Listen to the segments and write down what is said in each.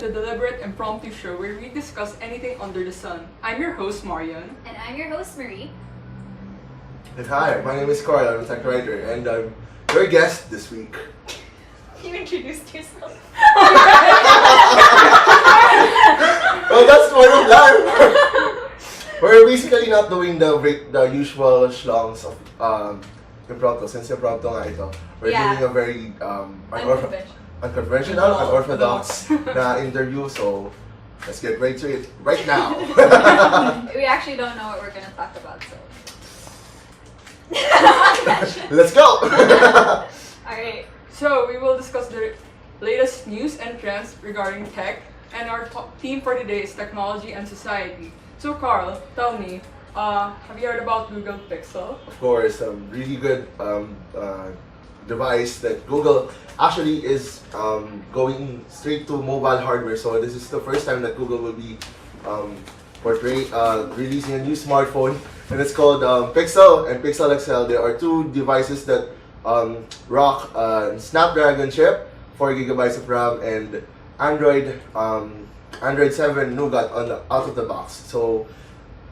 to Deliberate Impromptu Show where we discuss anything under the sun. I'm your host, Marion. And I'm your host, Marie. And hi, my name is Carl, I'm a tech writer, and I'm your guest this week. You introduced yourself. Well, that's part of life. We're basically not doing the usual schlongs of impromptu. Since impromptu nga ito, we're doing a very unconventional, unorthodox na interview, so let's get right to it right now. We actually don't know what we're gonna talk about, so. Let's go! Alright. So, we will discuss the latest news and trends regarding tech, and our theme for today is technology and society. So, Carl, tell me, have you heard about Google Pixel? Of course, a really good device that Google actually is going straight to mobile hardware. So this is the first time that Google will be releasing a new smartphone, and it's called Pixel and Pixel XL. There are two devices that rock Snapdragon chip, 4 gigabytes of RAM, and Android 7 Nougat out of the box. So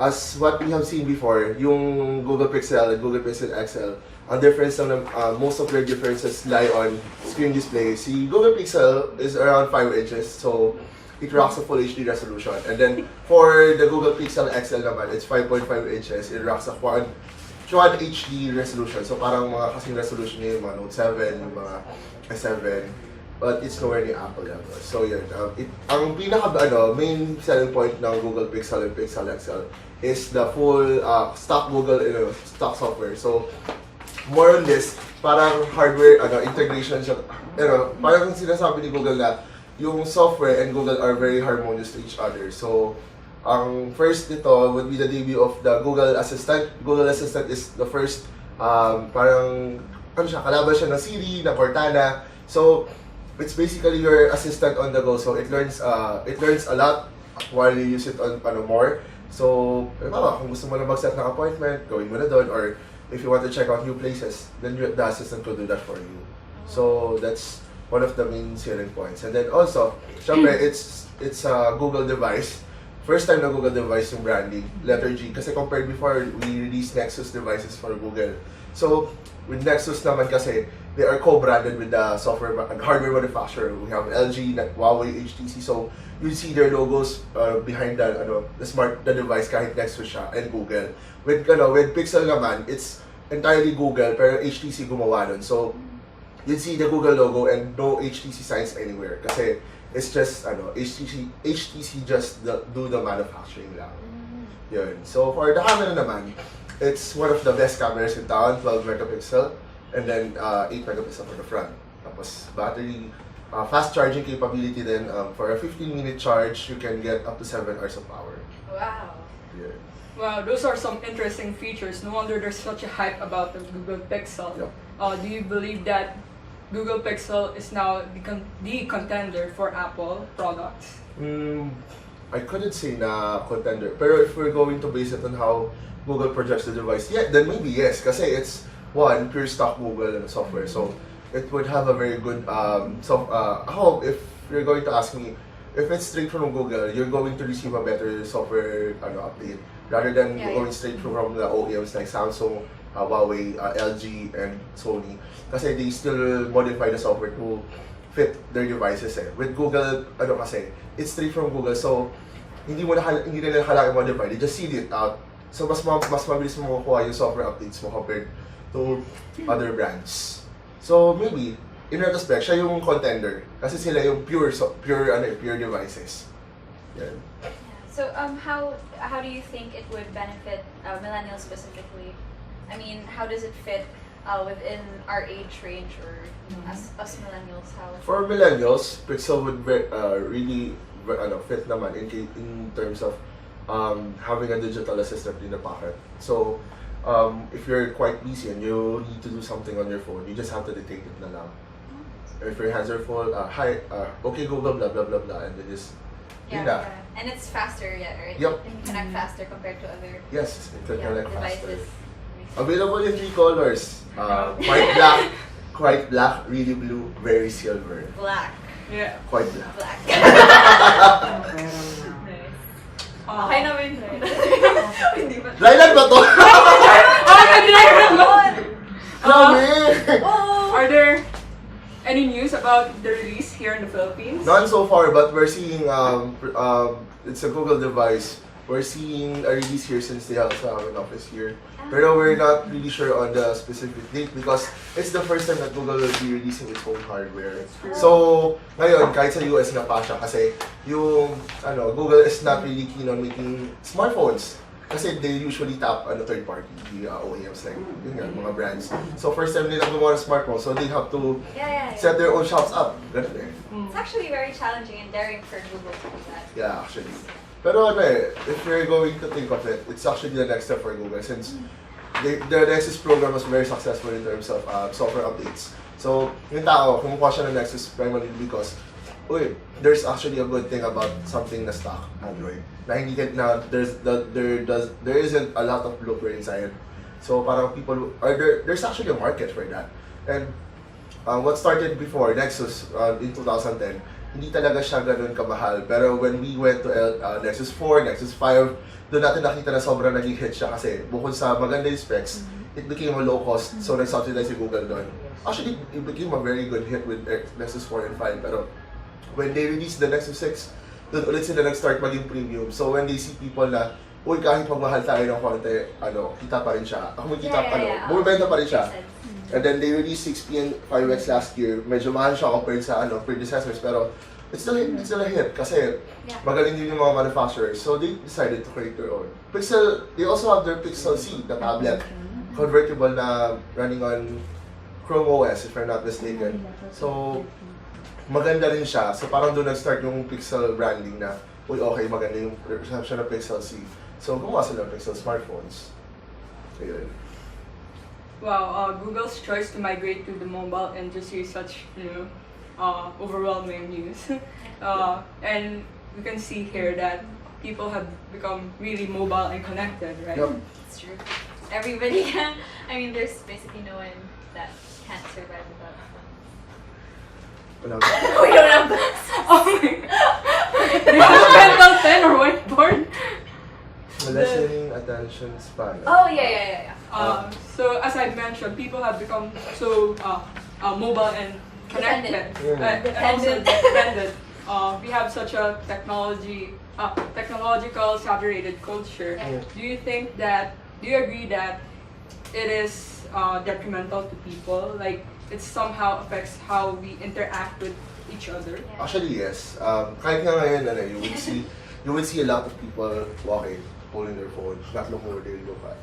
as what we have seen before, yung Google Pixel and Google Pixel XL, ang difference ng most of their differences lie on screen display. Si Google Pixel is around 5 inches, so it rocks a full HD resolution. And then for the Google Pixel XL naman, it's 5.5 inches. It rocks a Quad HD resolution. So parang mga kasing resolution niya yung mga Note 7, yung mga S7, but it's nowhere near Apple level. So yun, ang main selling point ng Google Pixel and Pixel XL is the full stock Google stock software. So more on this, parang hardware integration siya. Parang sinasabi ni Google na yung software and Google are very harmonious to each other. So ang first nito would be the debut of the Google Assistant. Google Assistant is the first parang kalaban siya ng Siri, ng Cortana. So it's basically your assistant on the go. So it learns a lot while you use it on more. So kung gusto mo na mag-set ng appointment, gawin mo na doon, or if you want to check out new places, then the assistant will do that for you. So that's one of the main selling points. And then also, syempre, it's a Google device. First time na Google device yung branding, letter G. Kasi compared before, we released Nexus devices for Google. So with Nexus naman kasi, they are co-branded with the software and hardware manufacturer. We have LG, Huawei, HTC. So you see their logos behind the device kahit Nexus siya, and Google. With Pixel naman, it's entirely Google pero HTC gumawa nun. So you see the Google logo and no HTC signs anywhere kasi it's just HTC just do the manufacturing lang. Yun. So for the camera naman, it's one of the best cameras in town, 12 megapixel, and then 8 megapixel for the front. Tapos battery, fast charging capability then, for a 15-minute charge, you can get up to 7 hours of power. Wow. Yeah. Wow, those are some interesting features. No wonder there's such a hype about the Google Pixel. Yep. Do you believe that Google Pixel is now the contender for Apple products? I couldn't say na contender. Pero if we're going to base it on how Google projects the device, yeah, then maybe yes. Kasi it's pure stock Google and software. So it would have a very good if you're going to ask me, if it's straight from Google, you're going to receive a better software update rather than going straight from the OEMs like Samsung, Huawei, LG, and Sony. Kasi they still modify the software to fit their devices eh. With Google, kasi, it's straight from Google, so hindi nila kailangan modify, they just seed it out. So mas mabilis mo makukuha yung software updates mo compared to other brands. So maybe, in retrospect, siya yung contender kasi sila yung pure devices. Yan. So how do you think it would benefit millennials specifically? I mean, how does it fit within our age range, or as us millennials? How? For millennials, Pixel would really fit naman in terms of having a digital assistant in the pocket. So if you're quite busy and you need to do something on your phone, you just have to dictate it na lang. If your hands are full, hi, okay Google, blah blah blah blah, and then just Yeah. And it's faster, right? Yep. You can connect faster compared to other Yes, it can connect faster. devices. Available in 3 colors. Quite black, really blue, very silver. Black. Yeah. quite black. Black. Meron na. Nice. Uh, Okay naman. Hindi ba? Dryland ba to? Grabe! Oh! Are there any news about the release here in the Philippines? None so far, but we're seeing, it's a Google device. We're seeing a release here since they also have an office here. Pero we're not really sure on the specific date because it's the first time that Google will be releasing its own hardware. So, ngayon, kahit sa US nga pa siya kasi yung, Google is not really keen on making smartphones. Kasi they usually tap third party OEMs like yun nga, mga brands. So first time nila gumawa ng smartphone, so they have to set their own shops up. Ganun eh. It's actually very challenging and daring for Google to do that. Yeah, actually. Pero if you're going to think of it, it's actually the next step for Google since the Nexus program was very successful in terms of software updates. So, yung tao, kumukuha siya ng Nexus primarily because there's actually a good thing about something na stock Android. Na hindi there isn't a lot of bloatware inside. So parang there's actually a market for that. And what started before Nexus in 2010, hindi talaga siya ganun kamahal. Pero when we went to Nexus 4, Nexus 5, doon natin nakita na sobrang naging hit siya kasi bukod sa maganda yung specs, it became a low cost, so nag-subsidize si Google doon. Actually, it became a very good hit with Nexus 4 and 5, pero when they released the Nexus 6, doon ulit sila nag-start maging premium. So when they see people na, kahit pagmahal tayo ng konti, kita pa rin siya. Bumibenta pa rin siya. And then they released 6P and 5X last year. Medyo mahal siya compared sa predecessors, pero it's still a hit kasi magaling din yung mga manufacturers. So they decided to create their own. Pixel, they also have their Pixel C, the tablet, convertible na running on Chrome OS if I'm not mistaken. So maganda rin siya. So parang doon nag-start yung Pixel branding na, okay, maganda yung reception ng Pixel C. So gumawa sila ng Pixel smartphones. Ayun. Wow, Google's choice to migrate to the mobile industry is such, overwhelming news. And we can see here that people have become really mobile and connected, right? Yep. It's true. Everybody can. I mean, there's basically no one that can't survive without a phone. Wala. We don't have those. Oh my god! Do you have a pencil, pen, or whiteboard? Lessening attention span. Oh, yeah. So as I mentioned, people have become so mobile and connected, and also dependent. We have such a technological saturated culture. Do you agree that it is detrimental to people? Like it somehow affects how we interact with each other? Actually, yes. Kahit nga ngayon, you would see a lot of people walking, holding their phone, not looking where they look at.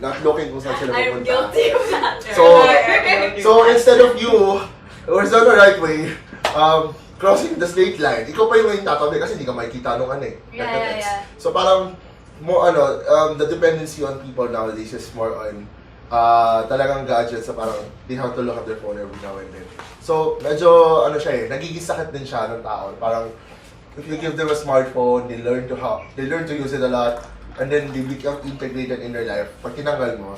Not looking kung saan sila pupunta. I'm guilty of that. So instead of you, or it's not the right way, crossing the straight line, ikaw pa yung tatabi kasi hindi ka makikita nung Yeah. So parang, the dependency on people nowadays is more on talagang gadgets na parang they have to look at their phone every now and then. So medyo nagiging sakit din siya ng tao. Parang if you give them a smartphone, they learn to use it a lot, and then they become integrated in their life. Pag tinanggal mo,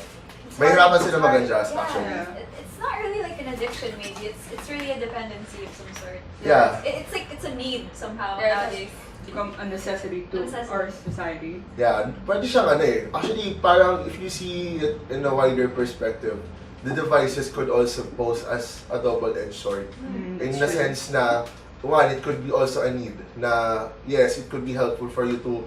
mahirapan sila mag-adjust actually. It's not really like an addiction maybe, it's really a dependency of some sort. Yeah. It's a need somehow Yeah, nowadays. Become a necessity to our society. Yeah, pwede siyang Actually, parang if you see it in a wider perspective, the devices could also pose as a double-edged sword. In the sense na, one, it could be also a need na, yes, it could be helpful for you to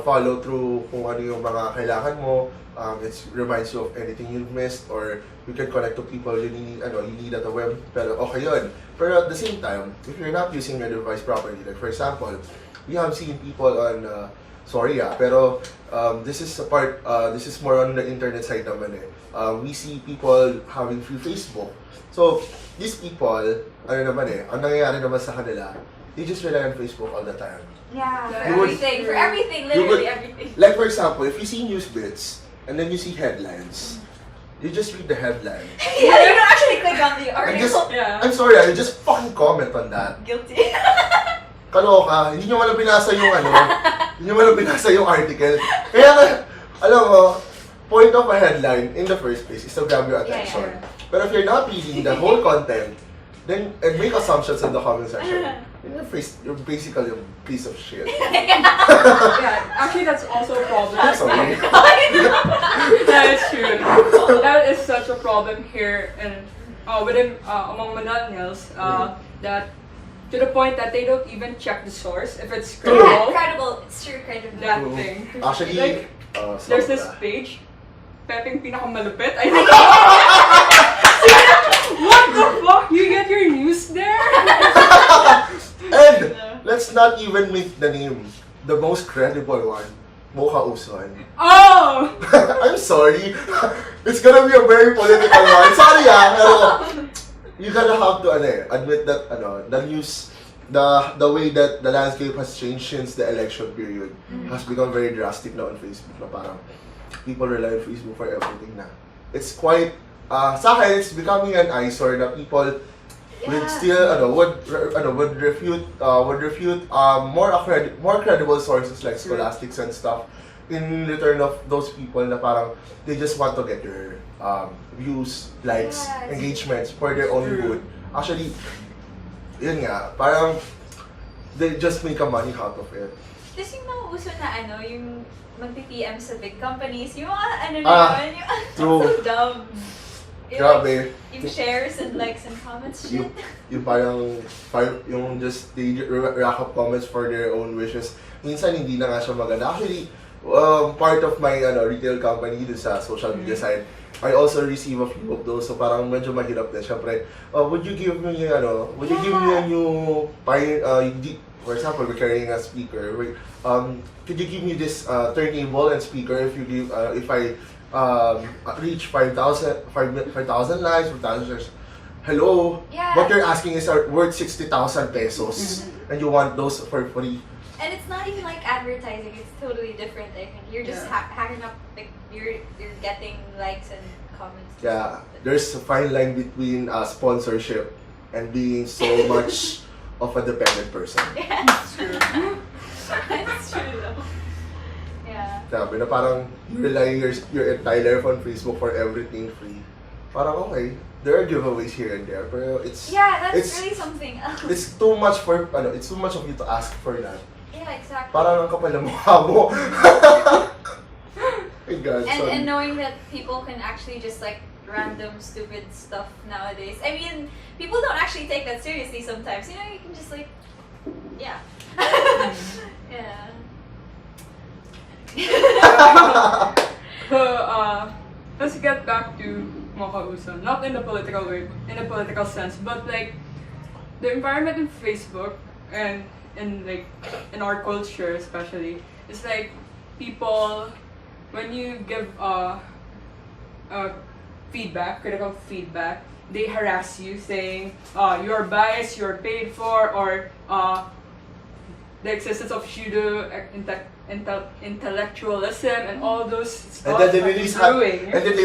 follow through kung ano yung mga kailangan mo. It reminds you of anything you've missed, or you can connect to people you need at the web. Pero okay yun. Pero at the same time, if you're not using your device properly, like for example, we have seen people on, pero this is more on the internet side naman we see people having free Facebook. So, these people, ang nangyayari naman sa kanila, they just rely on Facebook all the time. Yeah, for everything, literally everything. Like for example, if you see news bits, and then you see headlines, you just read the headline. Yeah, you don't actually click on the article. I'm sorry, I just fucking comment on that. Guilty. Kaloka, hindi nyo malang binasa yung hindi nyo malang binasa yung article. Kaya nga, alam mo, point of a headline in the first place is to grab your attention. Yeah. But if you're not reading the whole content, then and make assumptions in the comment section. You're basically a piece of shit. Yeah, actually that's also a problem. Sorry. That is true. That is such a problem here and within among millennials that to the point that they don't even check the source if it's credible. Yeah, credible. It's true, credible. That thing. Actually, Like, there's this page, Pepeng Pinakamalupit. I think. What the fuck? You get your news there? And let's not even make the name. The most credible one, Morato. Oh! I'm sorry. It's gonna be a very political one. Sorry pero you gotta have to admit that the news, the way that the landscape has changed since the election period has become very drastic now on Facebook. Na parang people rely on Facebook for everything na. It's quite sa akin, it's becoming an eyesore na people would still would refute more credible sources like scholastics and stuff in return of those people na parang they just want to get your views, likes, engagements for their own good. Actually, yun nga, parang they just make a money out of it. Tapos yung nauuso na yung magpi-PM sa big companies, yung mga yun, true. so dumb. Grabe. Yung shares and likes and comments shit. Yung parang, yung just, they rack up comments for their own wishes. Minsan hindi na nga siya maganda. Actually, part of my retail company dun sa social media side, I also receive a few of those. So parang medyo mahirap din. Siyempre, would you give me would you give me a new, for example, we're carrying a speaker. Could you give me this turntable and speaker if I reach 5,000 likes, 5,000 shares? Hello? Yeah. What you're asking is worth 60,000 pesos and you want those for free. And it's not even like advertising, it's totally different, I think. You're just hacking up, like, you're getting likes and comments. Yeah, there's a fine line between sponsorship and being so much of a dependent person. Yeah, it's true. It's true though. Yeah. Sabi na parang you rely your entire life on Facebook for everything free. Parang okay, there are giveaways here and there, pero it's really something else. It's too much for it's too much of you to ask for that. Yeah, exactly. Parang ang kapal ng mukha mo. My God, and knowing that people can actually just like random stupid stuff nowadays. I mean, people don't actually take that seriously sometimes. You know, you can just like, yeah. Yeah. So, let's get back to Morato. Not in the political way, in a political sense, but like the environment in Facebook and in our culture especially, it's like people, when you give feedback, critical feedback, they harass you saying you're biased, you're paid for, or the existence of pseudo intellectualism and all those stuff. And then they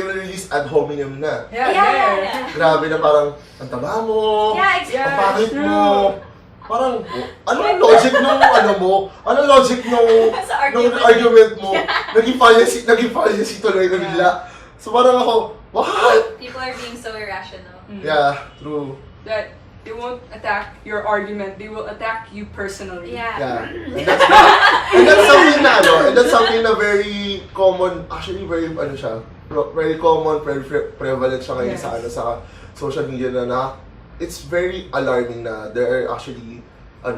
will release ad hominem na. Yeah. Grabe na parang, ang taba mo, Yeah, exactly. ang pangit mo. Parang, anong logic nung mo? Anong logic nung argument mo? Naging fallacy tuloy na bigla. So parang ako, what? People are being so irrational. Yeah, true. That they won't attack your argument, they will attack you personally. Yeah. And that's something na very common, actually very very common, prevalent siya ngayon sa social media na it's very alarming na there are actually a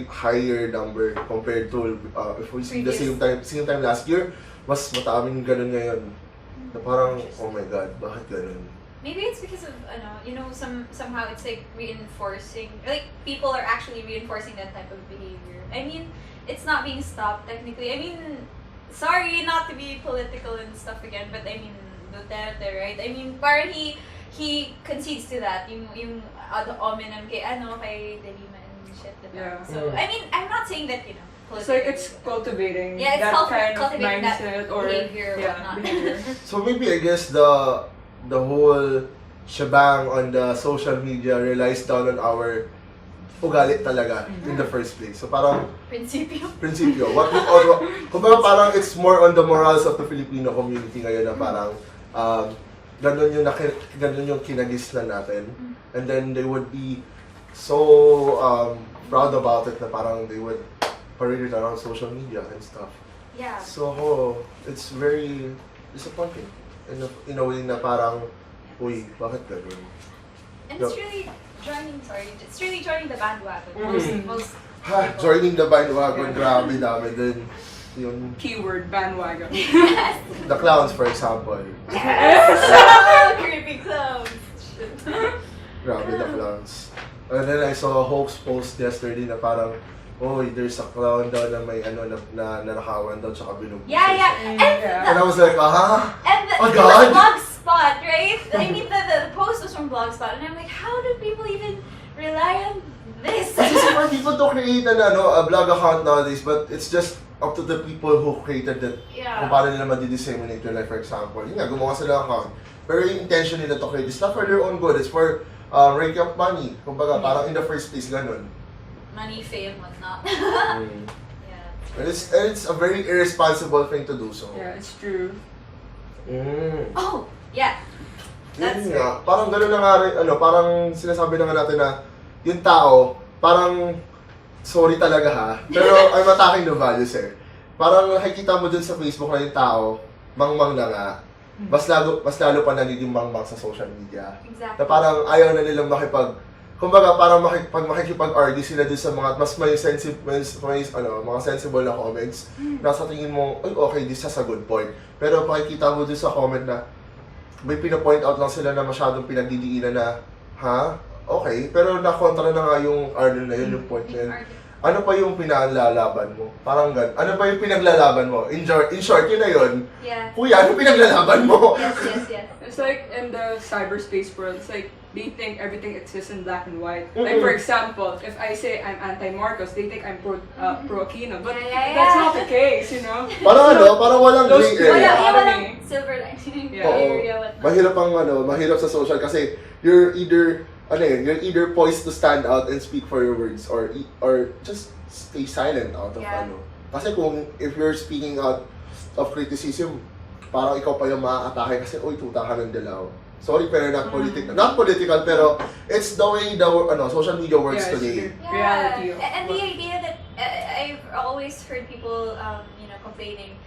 higher number compared to if we see the same time last year, mas mataming ganun ngayon. Na parang, oh my God, bakit ganun? Maybe it's because of somehow it's like reinforcing, like people are actually reinforcing that type of behavior. I mean, it's not being stopped technically. I mean, sorry not to be political and stuff again, but I mean Duterte, right? I mean, parang he concedes to that, yung ad hominem kay Delima and shit. Yeah. So I mean, I'm not saying that It's like it's cultivating it's that kind of cultivating mindset that or behavior or whatnot. behavior. So maybe I guess the whole shebang on the social media relies down on our ugali talaga in the first place. So parang Principio. Kumbaga parang it's more on the morals of the Filipino community ngayon na parang ganun yung kinagisnan natin. And then they would be so proud about it na parang they would parade it around social media and stuff. Yeah. So, it's very disappointing. In a way na parang, uy, bakit ganun? And it's really joining the bandwagon. Most Ha, joining the bandwagon, grabe dami din. Yung Keyword bandwagon. the clowns, for example. so creepy clowns. Grabe the clowns. And then I saw a hoax post yesterday na parang, oh, there's a clown daw na may na nanakawan daw tsaka binugbog. Yeah. And I was like, And Oh, it God. was Blogspot, right? I mean, the post was from Blogspot, and I'm like, how do people even rely on this? It's easy for people to create a blog account nowadays, but it's just up to the people who created it. Yeah. Kung paano nila ma-disseminate your life, for example. Yun nga, gumawa sila ng account. Pero yung intention nila to create, it's not for their own good, it's for rake up money. Kumbaga, parang in the first place, ganun. Money, fame, whatnot. Yeah. And it's a very irresponsible thing to do so. Yeah, it's true. Oh, yeah. That's Yun nga, parang gano'n na nga rin, parang sinasabi na nga natin na yung tao, parang, sorry talaga ha, pero I'm attacking the values eh. Parang nakikita mo dun sa Facebook na yung tao, mangmang na nga, mas lalo pa nagiging mangmang sa social media. Exactly. Na parang ayaw na nilang kumbaga parang pag makikipag-argue sila dun sa mga mas may mga sensible na comments, nasa tingin mo, ay okay, this has a good point. Pero pakikita mo dun sa comment na may pinapoint out lang sila na masyadong pinagdidiinan na, ha? Okay, pero nakontra na nga yung na yun, yung point na yun. Ano pa yung pinaglalaban mo? Parang gan. Ano pa yung pinaglalaban mo? In short, yun na yun. Yeah. Kuya, ano pinaglalaban mo? Yes. It's like in the cyberspace world, it's like they think everything exists in black and white. Like for example, if I say I'm anti-Marcos, they think I'm pro-Aquino. But Yeah. that's not the case, you know? Parang parang walang Those gray area. Walang silver lining. Yeah. Area, whatnot. Mahirap sa social kasi you're either poised to stand out and speak for your words or just stay silent out of Yeah. Kasi if you're speaking out of criticism, parang ikaw pa yung maaatake kasi, uy, tuta ka ng dilaw. Sorry, pero not political, pero it's the way social media works today. Yeah. Reality. And the idea that I've always heard people, complaining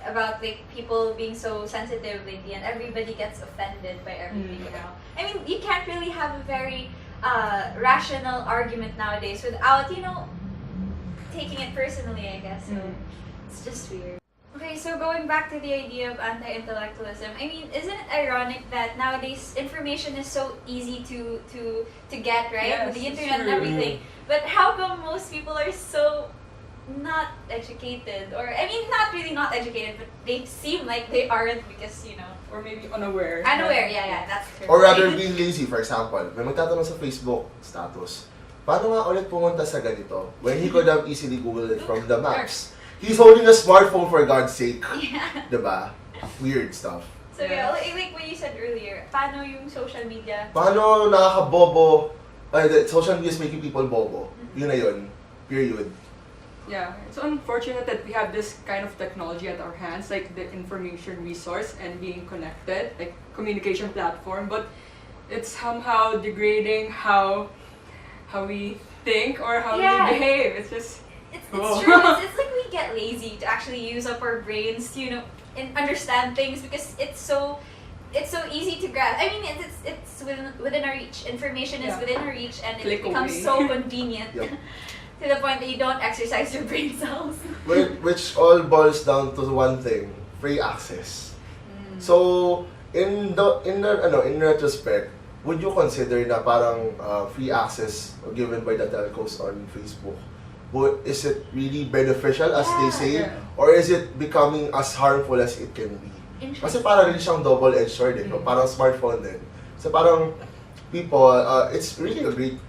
about like people being so sensitive lately, and everybody gets offended by everything now. I mean, you can't really have a very rational argument nowadays without taking it personally, I guess. So it's just weird. Okay, so going back to the idea of anti-intellectualism, I mean, isn't it ironic that nowadays information is so easy to get, right? Yes, With the it's internet and true. everything. But how come most people are so not educated? Or, I mean, not really not educated, but they seem like they aren't because, Or maybe unaware. unaware. Yeah, that's true. Or rather being lazy, for example. May magtatanong sa Facebook status, paano nga ulit pumunta sa ganito? When he could have easily Googled it from the maps. He's holding a smartphone, for God's sake. Yeah. Diba? Weird stuff. So yeah, like what you said earlier, paano yung social media? Paano nakakabobo? Social media is making people bobo. Yun na yun. Period. Yeah, it's unfortunate that we have this kind of technology at our hands, like the information resource and being connected, like communication platform, but it's somehow degrading how we think or how we behave. It's just It's true. It's like we get lazy to actually use up our brains to and understand things because it's so easy to grasp. I mean, it's within our reach. Information is within our reach, and it Click becomes away. so convenient to the point that you don't exercise your brain cells. Which all boils down to one thing: free access. So in retrospect, would you consider na parang free access given by the telcos on Facebook? Is it really beneficial as they say, or is it becoming as harmful as it can be? Kasi parang rin siyang double-edged sword no? Parang smartphone din. So parang people, it's really a great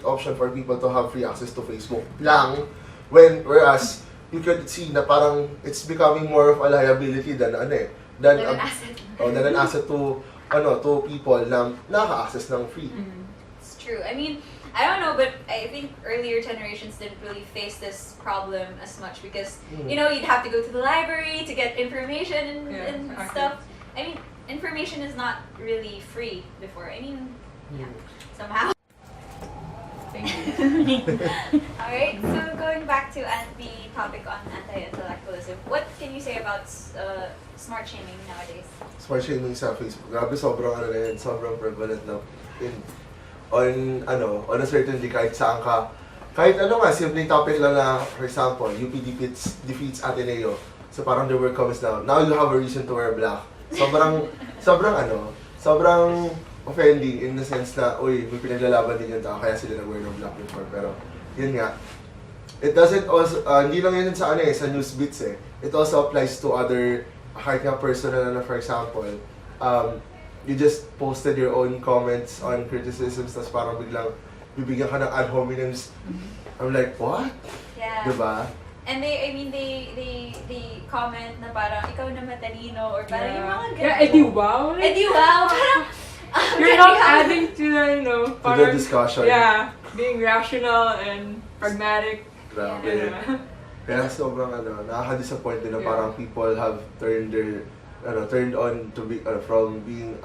option for people to have free access to Facebook lang, whereas you could see na parang it's becoming more of a liability than an asset. Than an asset to people na naka-access ng free. It's true. I mean, I don't know, but I think earlier generations didn't really face this problem as much because, you'd have to go to the library to get information and stuff. I mean, information is not really free before. I mean, yeah, somehow. Thank you. Alright, so going back to the topic on anti-intellectualism, what can you say about smart shaming nowadays? Smart shaming sa Facebook. Grabe, sobrang ano na yan, sobrang prevalent na on a certain day, kahit saan ka. Kahit ano nga, simpleng topic lang na, for example, UP defeats Ateneo. So parang the word comes down. Now you have a reason to wear black. Sobrang offending in the sense na, uy, may pinaglalaban din yung tao, kaya sila nag-wear ng black before. Pero, yun nga. It doesn't also, hindi lang yun sa sa news bits eh. It also applies to other, kahit nga personal na, for example, you just posted your own comments on criticisms, tapos parang biglang bibigyan ka ng ad hominems. I'm like, what? Yeah. Diba? And they comment na parang ikaw na matalino or parang yung mga ganun. Yeah, edi wow. Edi wow. Parang, You're not adding to the, To the parang, discussion. yeah, being rational and pragmatic. Grabe. Kaya sobrang nakaka-disappoint din na Yeah. parang people have turned on to be, from being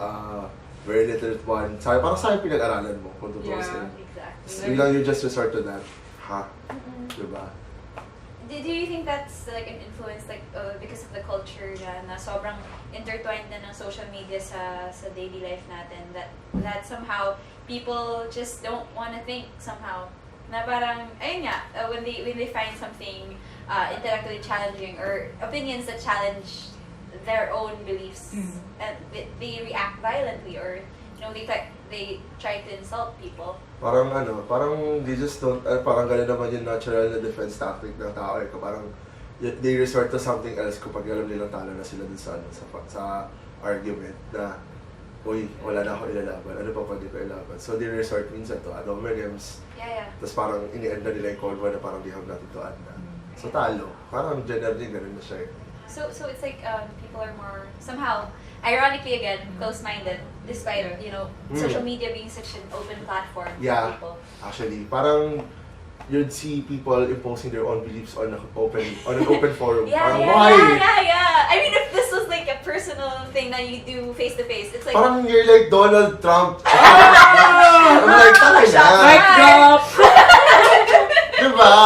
very literate one. Parang sa'yo pinag-aralan mo, kung totoo Yeah. sa'yo. Exactly. Biglang you just resort to that. Ha? Diba? Do you think that's like an influence because of the culture na sobrang intertwined na ng social media sa daily life natin that somehow people just don't want to think somehow na parang ayun nga when they find something intellectually challenging or opinions that challenge their own beliefs and they react violently or they try to insult people. Parang they just don't, parang gano'n naman yung natural na defense tactic ng tao eh. Parang, they resort to something else kapag alam nilang talo na sila dun sa argument na, uy, wala na ako ilalaban, ano pa pwede ko ilaban? So they resort minsan to ad hominems. Yeah. Tapos parang ini-end na nila yung cold war na parang they have nothing to add na. So talo. Parang generally gano'n na siya eh. So it's like people are more somehow, ironically again, close-minded despite social media being such an open platform for Yeah. people. Actually, parang you'd see people imposing their own beliefs on an open forum. Parang, why? Yeah. I mean, if this was like a personal thing that you do face to face, it's like Parang you're like Donald Trump. I'm like, talaga. Mic drop! Diba?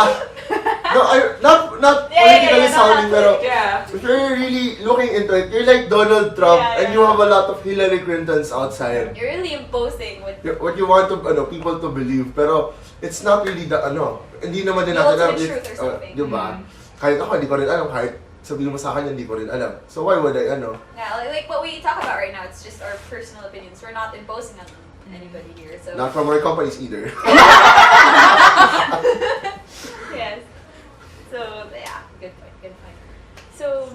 No, not politically sounding, pero Yeah. if you're really looking into it, you're like Donald Trump and you have a lot of Hillary Clintons outside. you're really imposing with What you want to people to believe, pero it's not really the hindi naman din The natin ultimate alam, truth or something. diba? Kahit ako, hindi ko rin alam, kahit sabihin mo sa akin, hindi ko rin alam. So why would I, yeah, like what we talk about right now, it's just our personal opinions. We're not imposing on anybody here. So not from our companies either. yes. So yeah, good point. So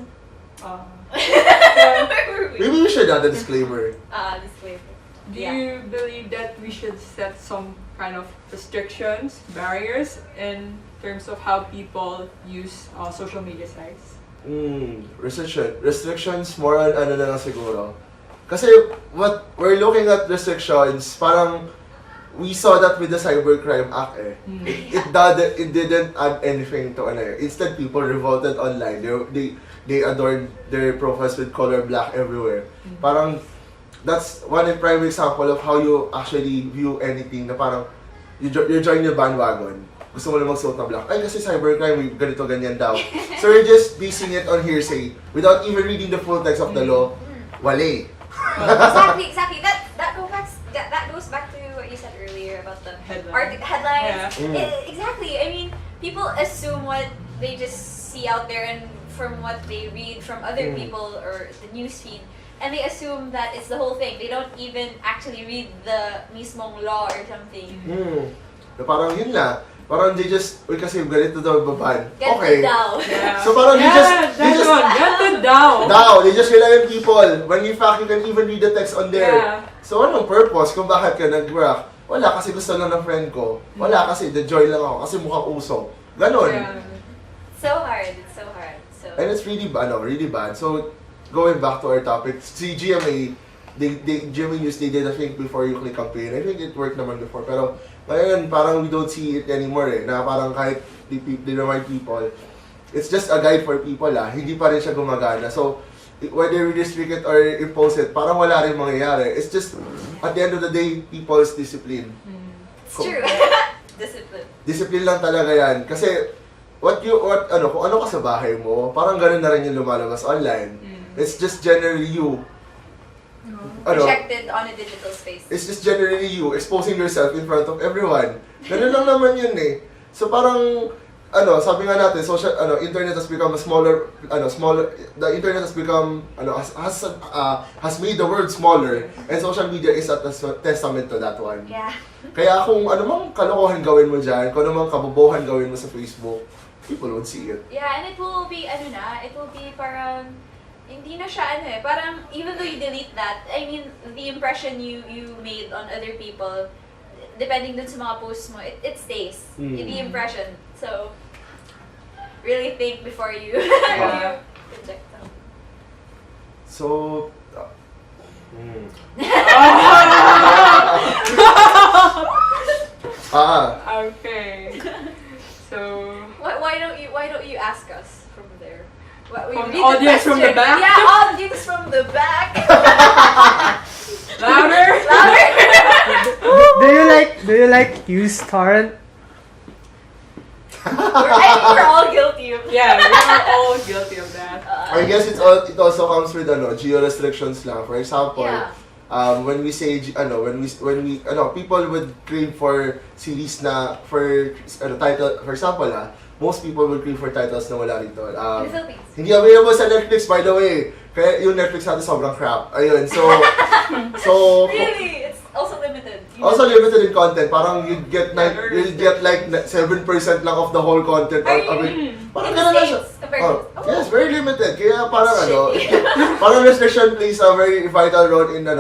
where were we? Maybe we should add a disclaimer. Disclaimer. Do you believe that we should set some kind of restrictions, barriers in terms of how people use social media sites? Restrictions, more on na lang siguro. Kasi what we're looking at restrictions, parang we saw that with the Cybercrime Act eh. It didn't add anything to Instead, people revolted online. They adorned their profiles with color black everywhere. Parang that's one prime example of how you actually view anything na parang you join your bandwagon. Gusto mo na magsuot ng black. Ay, kasi cybercrime, ganito, ganyan daw. So you're just basing it on hearsay without even reading the full text of the law. Wale. Exactly. That goes back to what you said earlier about the Headline. headlines. Yeah. Exactly. I mean, people assume what they just see out there and from what they read from other people or the newsfeed, and they assume that it's the whole thing. They don't even actually read the mismong law or something. Na parang yun na. Parang they just, kasi ganito daw baban. Get Okay. it down. Yeah. So parang they just down. they just rely on people. When in fact, you can even read the text on there. Yeah. So anong purpose kung bakit ka nag-rock? Wala, kasi gusto lang ng friend ko. Wala, kasi the-joy lang ako. Kasi mukhang usok. Ganon. Yeah. So hard. It's so hard. So. And it's really bad. So, going back to our topic, si GMA, GMA News, they did a thing before you click campaign. I think it worked naman before. Pero ngayon, parang we don't see it anymore eh. Na parang kahit they remind people, it's just a guide for people hindi pa rin siya gumagana. So, whether we restrict it or impose it, parang wala rin mangyayari. It's just, at the end of the day, people's discipline. It's true. Discipline. Discipline lang talaga yan. Kasi, kung ano ka sa bahay mo, parang ganun na rin yung lumalabas online. It's just generally you. Projected on a digital space. It's just generally you exposing yourself in front of everyone. Ganun lang naman yun eh. So parang, sabi nga natin, internet has become a smaller, the internet has become, has made the world smaller, and social media is a testament to that one. Yeah. Kaya kung ano mang kalokohan gawin mo dyan, kung ano mang kabobohan gawin mo sa Facebook, people would see it. Yeah, and it will be, it will be parang, hindi na siya parang even though you delete that, I mean, the impression you made on other people, depending dun sa mga posts mo, it stays. The impression. So, really think before you project them. So, Okay. So, why don't you ask us from there? From the audience from the back? Yeah, audience from the back. Louder! Do you like use torrent? I think we're all guilty of that. Yeah, we are all guilty of that. I guess it also comes with geo restrictions lang. For example, Yeah. When we say people would crave for series na for title, for example, most people would crave for titles na wala rito. In the Philippines. Hindi available sa Netflix, by the way. Kaya yung Netflix natin sobrang crap. Ayun, so Really? It's also limited. also limited in content. Parang you'd get like 7% lang of the whole content. Parang In the ganun lang siya. States, compared to... Yes, very limited. Kaya parang Shit. parang restriction plays a very vital role in the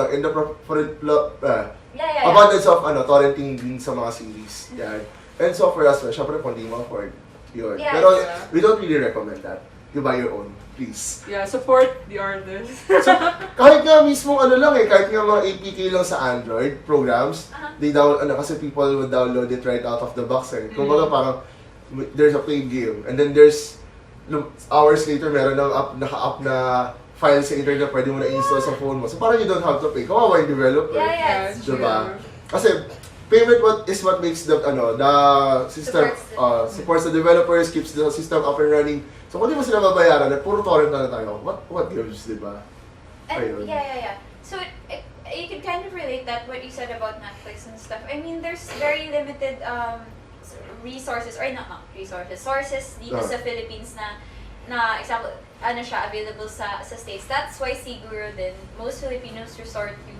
Yeah. abundance of torrenting din sa mga series. Yan. And so for us, syempre kung di mo afford, yun. Yeah, Pero yeah. we don't really recommend that. You buy your own, please. Yeah, support the artist. So, kahit nga mismo kahit nga mga APK lang sa Android programs, they kasi people would download it right out of the box Kung parang there's a paid game, and then there's hours later meron ng naka-up na file sa internet pwede mo na install sa phone mo. So parang you don't have to pay. Kawawa yung developer. Yeah, it's Diba? true. Kasi payment is what makes the system supports the developers, keeps the system up and running. So kung di mo sila mabayaran at puro torrent na tayo, what gives, diba? And, yeah. So you can kind of relate that what you said about Netflix and stuff. I mean, there's very limited resources or not resources, sources dito sa Philippines na example available sa States. That's why siguro din most Filipinos resort to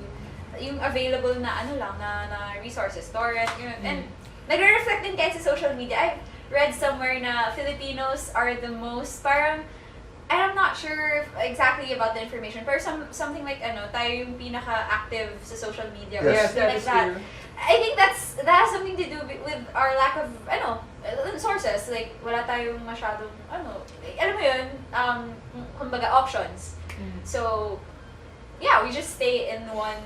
yung available na na resources, torrent, and nagre-reflect din kahit sa social media. I've read somewhere na Filipinos are the most parang, I'm not sure exactly about the information, pero something like tayo yung pinaka-active sa social media or Yes. something like that. I think that has something to do with our lack of sources. Like wala tayong masyadong alam mo yun, kumbaga options. So yeah, we just stay in one.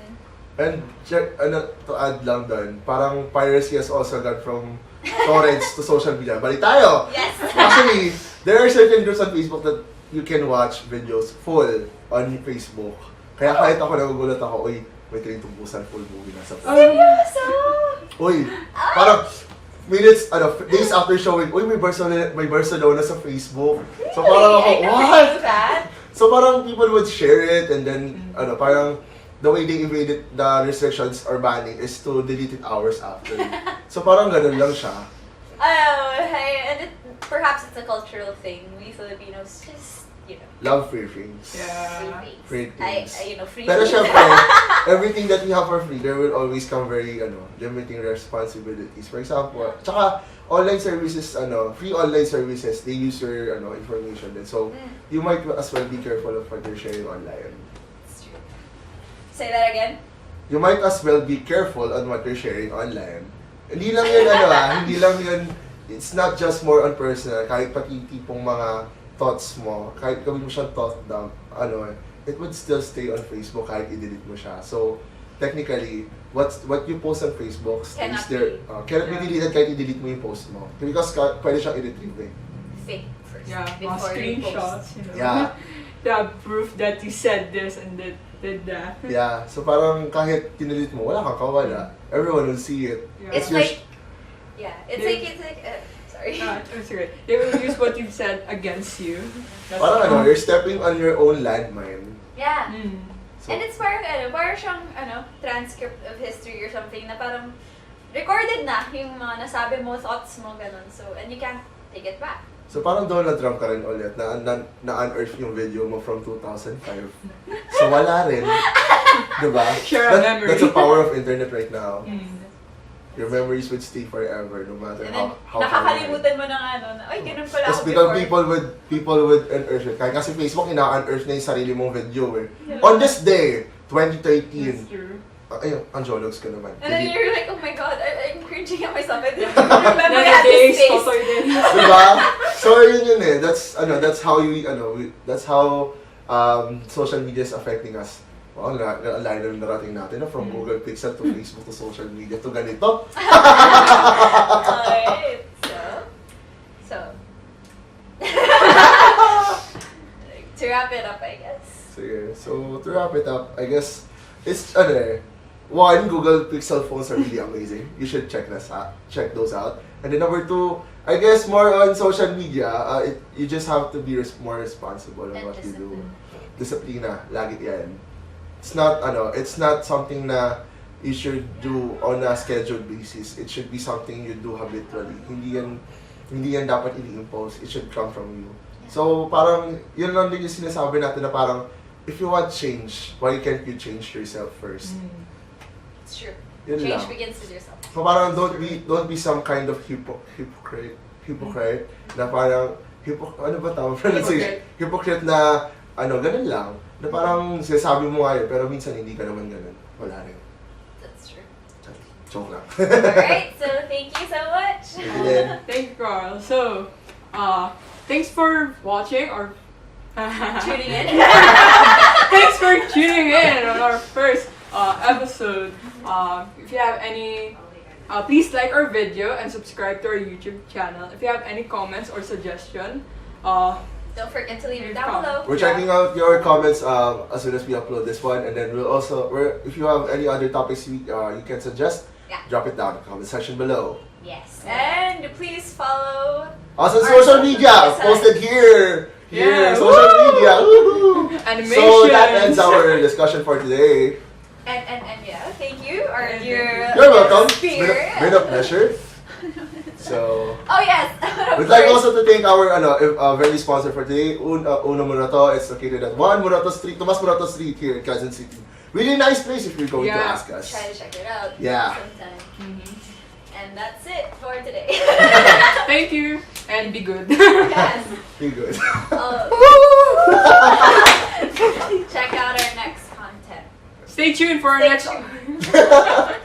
And to add lang doon, parang piracy has also gone from torrents to social media. Balik tayo! Yes. Actually, there are certain groups on Facebook that you can watch videos full on Facebook. Kaya kahit ako nagugulat ako, may Train to Busan full movie na sa Facebook. Seryoso? Parang minutes, days after showing, may Barcelona sa Facebook. So parang ako, what? So parang people would share it, and then, parang the way they evaded the restrictions or banning is to delete it hours after. So parang ganun lang siya. And perhaps it's a cultural thing. We Filipinos just, Love free things. Yeah. Free things. Free Pero things. syempre, everything that we have for free, there will always come very, limiting responsibilities. For example, tsaka online services, free online services, they use your, information din. So, you might as well be careful of what you're sharing online. It's true. Say that again? You might as well be careful on what you're sharing online. Hindi lang yun, hindi lang yun, it's not just more on personal, kahit pati tipong mga thoughts mo, kahit gawin mo siyang thought dump, it would still stay on Facebook kahit i-delete mo siya. So, technically, what you post on Facebook stays Cannot there. Cannot be deleted kahit i-delete mo yung post mo. Because pwede siyang i-retrieve Fake first. Yeah, mga before you post. screenshots, Yeah. to have proof that you said this and did that. Yeah, so parang kahit tinulit mo, wala kang kawala. Everyone will see it. Yeah. It's your like, sorry. It's okay. They will use what you've said against you. That's Parang you're stepping on your own landmine. Yeah. So, And it's parang siyang transcript of history or something na parang recorded na yung mga nasabi mo, thoughts mo, ganun. So, and you can't take it back. so parang Donald Trump ka rin ulit, na-unearth yung video mo from 2005. So wala rin. Diba? Share a memory. That's the power of internet right now. Mm. Your memories would stay forever, no matter And then, how nakakalimutan mo ng ay, ganun pala Just ako because before. people would unearth it. Kasi Facebook, ina-unearth na yung sarili mong video eh. On this day, 2013. That's true. Ayun, ang jologs ka naman. And then you're like, oh my god, I'm cringing at myself. I didn't remember I had Nowadays, this face. Totoy din. Diba? So yun eh. That's how that's how social media is affecting us. Well, line na narating natin from Google Pixel to Facebook to social media to ganito. Alright, so. To wrap it up, I guess. Sige. So to wrap it up, I guess it's one, Google Pixel phones are really amazing. You should check those out. And then number two, I guess more on social media, you just have to be more responsible on what you do. Disiplina, lagi yan. It's not something na you should do on a scheduled basis. It should be something you do habitually. Hindi yan dapat i-impose. It should come from you. So parang yun lang din yung sinasabi natin na parang if you want change, why can't you change yourself first? It's true. Yun Change lang. begins with yourself. So parang don't be some kind of hypocrite na parang ano ba tawag pronunciation? Hypocrite na ganun lang. Na parang sinasabi mo nga yun, pero minsan hindi ka naman ganun. Wala rin. That's true. Joke lang. Alright, so thank you so much. Thank you, Carl. So, thanks for watching or Tuning in. thanks for tuning in on our first episode. If you have any, please like our video and subscribe to our YouTube channel. If you have any comments or suggestion, Don't forget to leave it down below. We're checking out your comments as soon as we upload this one, and then if you have any other topics you can suggest, drop it down in the comment section below. Yes. And please follow Also, our social media website. posted here. Yeah, Social media. Woohoo. Animation. So that ends our discussion for today. And yeah, thank you. Our dear You're welcome. speaker. Been a pleasure. So, Oh yes. we'd like also to thank our very sponsor for today, Uno Morato. It's located at 1 Morato Street, Tomas Morato Street here in Quezon City. Really nice place if you're going to ask us. Try to check it out. Yeah. Sometime. And that's it for today. Thank you and be good. Yes. Be good. Check out our next content. Stay tuned for our Stay next. tuned.